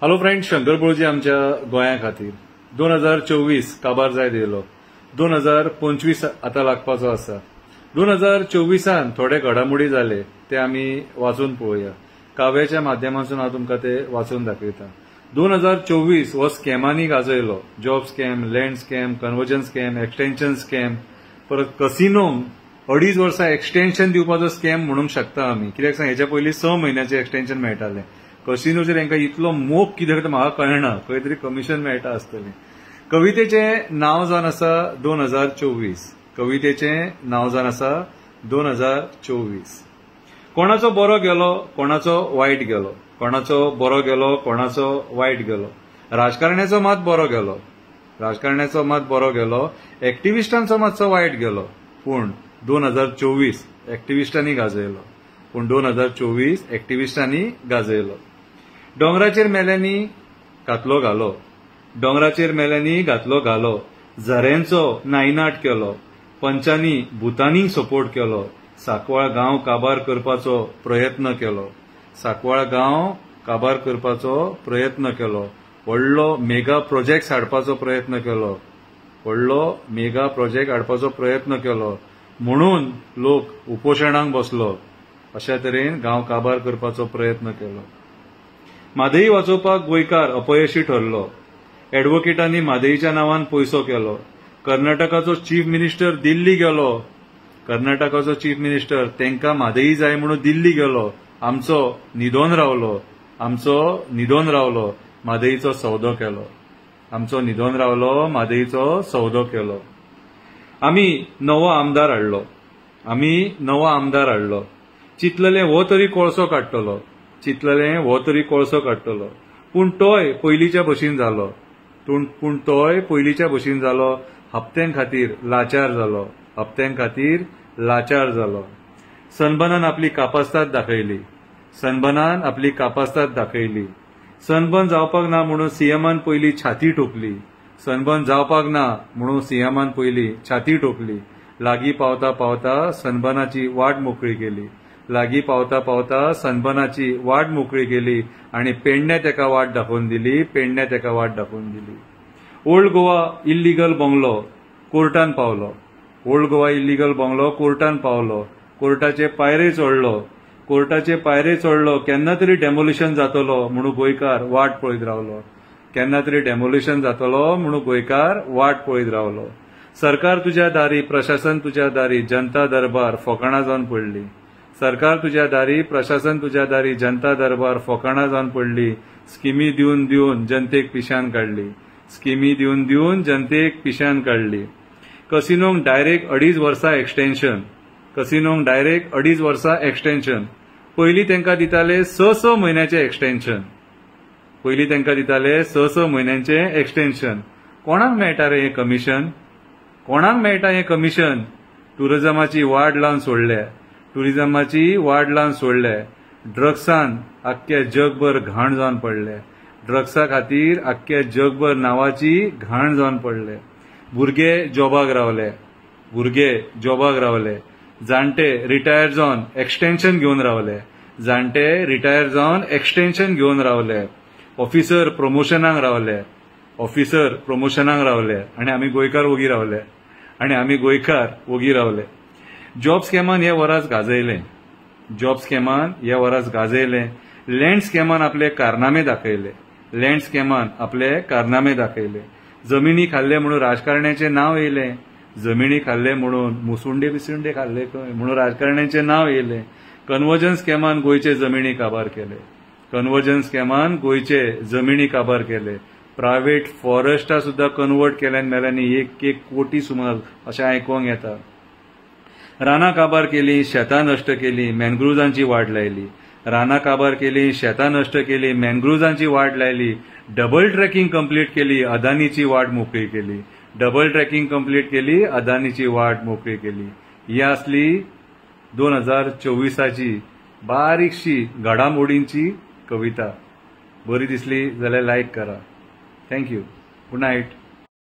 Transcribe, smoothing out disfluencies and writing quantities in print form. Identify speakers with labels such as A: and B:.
A: Hello friends, Shankar पळोवची आमच्या गोंया खातीर 2024 काबार जायत येयलो. 2025 आता लागपाचो आसा. 2024 थोडे घडामोडी जाले ते आमी वाचून पळोवया. काव्याच्या माध्यमांतून हांव तुमकां ते वाचून दाखयता. 2024 हो स्कॅमांनी गाजयलो. Job scam, land scam, conversion scam, extension scam, परत कसिनोंक 2.5 वर्सां एक्सटेन्शन दिवपाचो स्कॅम म्हणूंक शकता आमी. कित्याक सांग, हेच्या पयलीं 6 म्हयन्याचें एक्सटेन्शन मेळटालें. कसिनोचेर हांकां इतलो मोग कित्याक तो म्हाका कळना. खंय तरी कमिशन मेळटा आसतलें. कवितेचें नांव जावन आसा 2024. कवितेचें नांव जावन आसा 2024. कोणाचो बरो गेलो, कोणाचो वायट गेलो. कोणाचो बरो गेलो, कोणाचो वायट गेलो. राजकारण्याचो मात बरो गेलो. राजकारण्याचो मात बरो गेलो. एक्टिविस्टांचो मातसो वायट गेलो. पूण 2024 एक्टिविस्टांनी गाजयलो. पूण 2024 एक्टिविस्टांनी गाजयलो. दोंगराचेर मेल्यांनी घातलो घालो. दोंगराचेर मेल्यांनी घातलो घालो. झऱ्यांचो नायनाट केलो. पंचांनी भुतांनीक सपोर्ट केलो. सांकवाळ गांव काबार करपाचो प्रयत्न केलो. सांकवाळ गांव काबार करपाचो प्रयत्न केलो. व्हडलो मेगा प्रोजेक्ट हाडपाचो प्रयत्न केलो. व्हडलो मेगा प्रोजेक्ट हाडपाचो प्रयत्न केलो. म्हणून लोक उपोशणाक बसलो. अशा तरेन गांव काबार करपाचो प्रयत्न केलो. म्हादई वाचोवपाक गोंयकार अपयशी ठरलो. एडवोकेटांनी म्हादईच्या नांवान पयसो केलो. कर्नाटकाचो चीफ मिनिस्टर दिल्ली गेलो. कर्नाटकाचो चीफ मिनिस्टर तांकां म्हादई जाय म्हणून दिल्ली गेलो. आमचो न्हिदोन रावलो. आमचो न्हिदोन रावलो. म्हादईचो सौदो केलो. आमचो न्हिदोन रावलो. म्हादईचो सौदो केलो. आमी नवो आमदार हाडलो. आमी नवो आमदार हाडलो. चिंतलेलें हो तरी कोळसो काडटलो. चिंतलेलें हो तरी कोळसो काडटलो. पूण तोय पयलींच्या भशेन जालो. पूण तोय पयलींच्या भशेन जालो. हप्त्यां खातीर लाचार जालो. हप्त्यां खातीर लाचार जालो. सनबर्नान आपली कापास्ताद दाखयली. सनबर्नान आपली कापास्ताद दाखयली. सनबर्न जावपाक ना म्हणून सीएमान पयलीं छाती ठोकली. सनबर्न जावपाक ना म्हणून सीएमान पयलीं छाती ठोकली. लागीं पावता पावता सनबर्नाची वाट मोकळी केली. लागीं पावता पावता सनबर्नाची वाट मोकळी केली आनी पेडण्या तेका वाट दाखोवन दिली. पेडण्या तेका वाट दाखोवन दिली. ओल्ड गोवा इल्लीगल बंगलो कोर्टान पावलो. ओल्ड गोवा इल्लीगल बंगलो कोर्टान पावलो. कोर्टाचे पायरे चडलो. कोर्टाचे पायरे चडलो. केन्ना तरी डेमोलिशन जातलो म्हणून गोंयकार वाट पळयत रावलो. केन्ना तरी डेमोलिशन जातलो म्हणून गोंयकार वाट पळयत रावलो. सरकार तुज्या दारी, प्रशासन तुज्या दारी, जनता दरबार फकाणां जावन पडली. सरकार तुज्या दारी, प्रशासन तुज्या दारी, जनता दरबार फकाणां जावन पडली. स्किमी दिवन दिवन जनतेक पिशान काडली. स्किमी दिवन दिवन जनतेक पिशान काडली. कसिनोंक डायरेक्ट 2.5 वर्सां एक्सटेन्शन. कसिनोंक डायरेक्ट 2.5 वर्सां एक्सटेन्शन. पयलीं तांकां दिताले 6 म्हयन्याचें एक्सटेन्शन. पयलीं तांकां दिताले 6 म्हयन्यांचें एक्सटेन्शन. कोणाक मेळटा रे हें कमिशन? कोणाक मेळटा हें कमिशन? टुरिजमाची वाट लावन सोडल्या. टुरिजमाची वाट लावन सोडल्या. ड्रग्सान आख्ख्या जगभर घाण जावन पडले. ड्रग्सा खातीर आख्ख्या जगभर नांवाची घाण जावन पडले. भुरगे जॉबाक रावले. भुरगे जॉबाक रावले. जाणटे रिटायर जावन एक्सटेन्शन घेवन रावले. जाणटे रिटायर जावन एक्सटेन्शन घेवन रावले. ऑफिसर प्रमोशनाक रावले. ऑफिसर प्रमोशनाक रावले. आनी आमी गोंयकार वोगी रावले. आनी आमी गोंयकार वोगी रावले. जॉब स्कॅमान हे वरास गाजयलें. जॉब स्कॅमान हे वरास गाजयलें. लँड स्कॅमान आपले कारनामे दाखयले. लँड स्कॅमान आपले कारनामे दाखयले. जमिनी खाल्ले म्हणून राजकारण्याचें नांव येयलें. जमिनी खाल्ले म्हणून मुसुंडे बिसुंडे खाल्ले खंय म्हणून राजकारण्याचें नांव येयलें. कन्वर्जन स्कॅमान गोंयचे जमिनी काबार केले. कन्वर्जन स्कॅमान गोंयचे जमिनी काबार केले. प्रायव्हेट फॉरेस्टां सुद्दां कन्वर्ट केल्यान मेल्यांनी 1 कोटी सुमार अशें आयकोंक येता. रानां काबार केली. शेतां नश्ट केली. मॅनग्रुव्जांची वाट लायली. रानां काबार केली. शेतां नश्ट केली. मॅनग्रुव्जांची वाट लायली. डबल ट्रॅकिंग कंप्लीट केली. अदानीची वाट मोकळी केली. डबल ट्रॅकिंग कंप्लीट केली. अदानीची वाट मोकळी केली. ही आसली 2024ची बारीकशी घडामोडींची कविता. बरी दिसली जाल्यार लायक करा. थँक्यू. Good night.